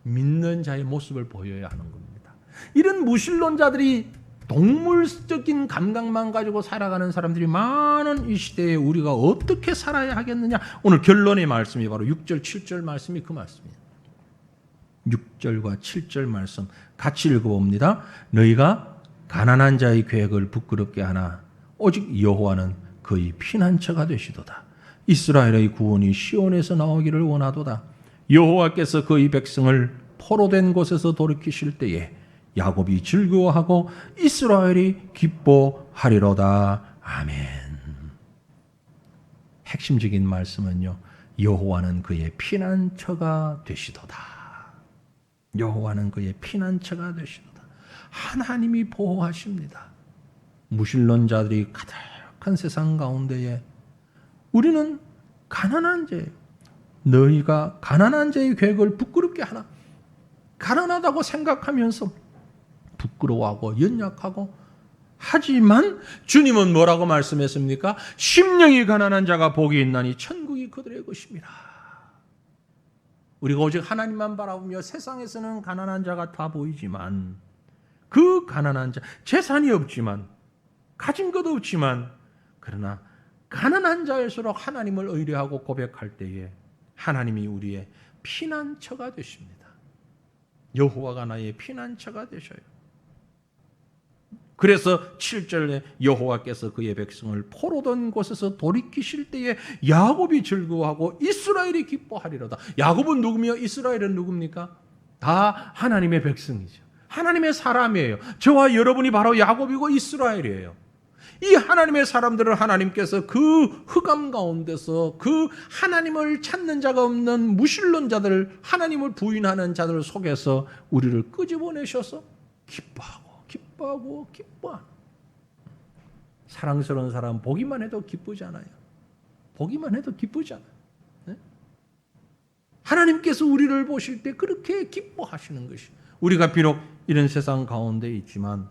믿는 자의 모습을 보여야 하는 겁니다. 이런 무신론자들이 동물적인 감각만 가지고 살아가는 사람들이 많은 이 시대에 우리가 어떻게 살아야 하겠느냐. 오늘 결론의 말씀이 바로 6절, 7절 말씀이 그 말씀이에요. 6절과 7절 말씀 같이 읽어봅니다. 너희가 가난한 자의 계획을 부끄럽게 하나 오직 여호와는 그의 피난처가 되시도다. 이스라엘의 구원이 시온에서 나오기를 원하도다. 여호와께서 그의 백성을 포로된 곳에서 돌이키실 때에 야곱이 즐거워하고 이스라엘이 기뻐하리로다. 아멘. 핵심적인 말씀은요, 여호와는 그의 피난처가 되시도다. 여호와는 그의 피난처가 되시도다. 하나님이 보호하십니다. 무신론자들이 가득한 세상 가운데에 우리는 가난한 자예요. 너희가 가난한 자의 계획을 부끄럽게 하나? 가난하다고 생각하면서 부끄러워하고 연약하고, 하지만 주님은 뭐라고 말씀했습니까? 심령이 가난한 자가 복이 있나니 천국이 그들의 것입니다. 우리가 오직 하나님만 바라보며 세상에서는 가난한 자가 다 보이지만, 그 가난한 자, 재산이 없지만, 가진 것 없지만, 그러나 가난한 자일수록 하나님을 의뢰하고 고백할 때에 하나님이 우리의 피난처가 되십니다. 여호와가 나의 피난처가 되셔요. 그래서 7절에 여호와께서 그의 백성을 포로된 곳에서 돌이키실 때에 야곱이 즐거워하고 이스라엘이 기뻐하리로다. 야곱은 누구며 이스라엘은 누굽니까? 다 하나님의 백성이죠. 하나님의 사람이에요. 저와 여러분이 바로 야곱이고 이스라엘이에요. 이 하나님의 사람들을 하나님께서 그 흑암 가운데서 그 하나님을 찾는 자가 없는 무신론자들, 하나님을 부인하는 자들 속에서 우리를 끄집어내셔서 기뻐하고 사랑스러운 사람 보기만 해도 기쁘잖아요. 보기만 해도 기쁘잖아요. 네? 하나님께서 우리를 보실 때 그렇게 기뻐하시는 것이, 우리가 비록 이런 세상 가운데 있지만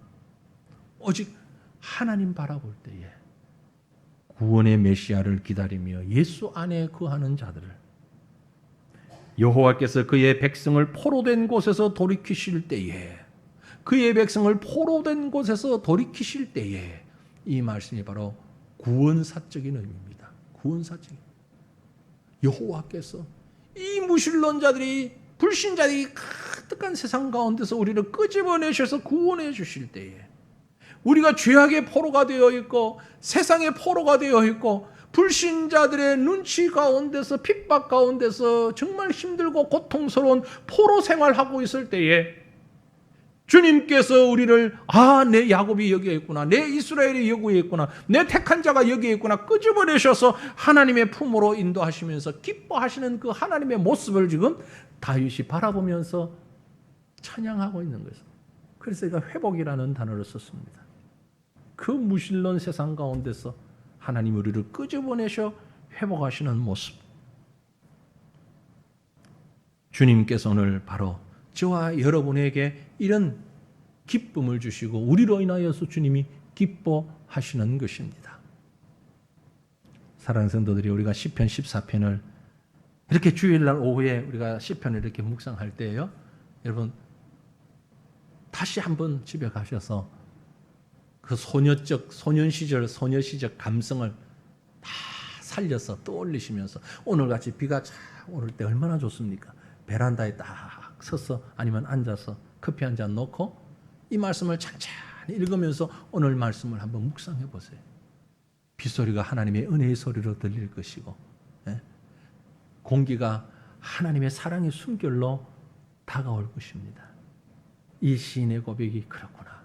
오직 하나님 바라볼 때에 구원의 메시아를 기다리며 예수 안에 거하는 자들을, 여호와께서 그의 백성을 포로된 곳에서 돌이키실 때에, 그의 백성을 포로된 곳에서 돌이키실 때에, 이 말씀이 바로 구원사적인 의미입니다. 구원사적인. 여호와께서 이 무신론자들이, 불신자들이 가득한 세상 가운데서 우리를 끄집어내셔서 구원해 주실 때에, 우리가 죄악의 포로가 되어 있고 세상의 포로가 되어 있고 불신자들의 눈치 가운데서, 핍박 가운데서 정말 힘들고 고통스러운 포로 생활하고 있을 때에 주님께서 우리를, 내 야곱이 여기에 있구나, 내 이스라엘이 여기에 있구나, 내 택한 자가 여기에 있구나 끄집어내셔서 하나님의 품으로 인도하시면서 기뻐하시는 그 하나님의 모습을 지금 다윗이 바라보면서 찬양하고 있는 것입니다. 그래서 제가 회복이라는 단어를 썼습니다. 그 무신론 세상 가운데서 하나님 우리를 끄집어내셔 회복하시는 모습. 주님께서 오늘 바로 저와 여러분에게 이런 기쁨을 주시고 우리로 인하여서 주님이 기뻐하시는 것입니다. 사랑하는 성도들이, 우리가 시편 14편을 이렇게 주일날 오후에 우리가 시편을 이렇게 묵상할 때예요, 여러분 다시 한번 집에 가셔서 그 소년 시절 감성을 다 살려서 떠올리시면서, 오늘같이 비가 쫙 오를 때 얼마나 좋습니까? 베란다에 딱 서서 아니면 앉아서 커피 한 잔 놓고 이 말씀을 찬찬히 읽으면서 오늘 말씀을 한번 묵상해 보세요. 빗소리가 하나님의 은혜의 소리로 들릴 것이고, 공기가 하나님의 사랑의 숨결로 다가올 것입니다. 이 시인의 고백이 그렇구나.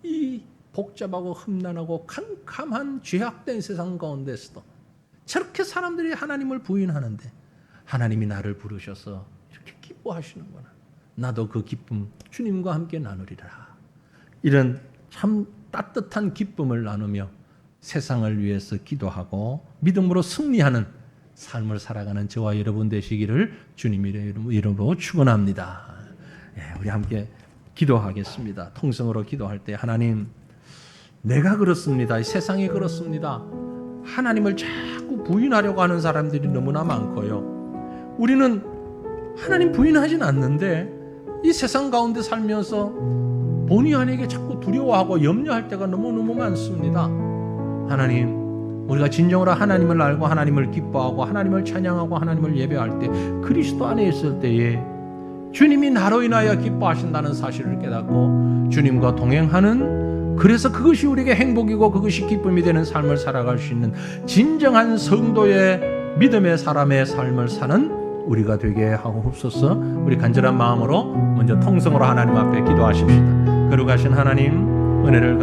이 복잡하고 험난하고 캄캄한 죄악된 세상 가운데서도 저렇게 사람들이 하나님을 부인하는데 하나님이 나를 부르셔서 이렇게 기뻐하시는구나. 나도 그 기쁨 주님과 함께 나누리라. 이런 참 따뜻한 기쁨을 나누며 세상을 위해서 기도하고 믿음으로 승리하는 삶을 살아가는 저와 여러분 되시기를 주님의 이름으로 축원합니다. 우리 함께 기도하겠습니다. 통성으로 기도할 때, 하나님, 내가 그렇습니다. 이 세상이 그렇습니다. 하나님을 자꾸 부인하려고 하는 사람들이 너무나 많고요. 우리는 하나님 부인하진 않는데 이 세상 가운데 살면서 본의 아니게 자꾸 두려워하고 염려할 때가 너무너무 많습니다. 하나님, 우리가 진정으로 하나님을 알고 하나님을 기뻐하고 하나님을 찬양하고 하나님을 예배할 때, 그리스도 안에 있을 때에 주님이 나로 인하여 기뻐하신다는 사실을 깨닫고 주님과 동행하는, 그래서 그것이 우리에게 행복이고 그것이 기쁨이 되는 삶을 살아갈 수 있는 진정한 성도의 믿음의 사람의 삶을 사는 우리가 되게 하옵소서. 우리 간절한 마음으로 먼저 통성으로 하나님 앞에 기도하십시다. 거룩하신 하나님, 은혜를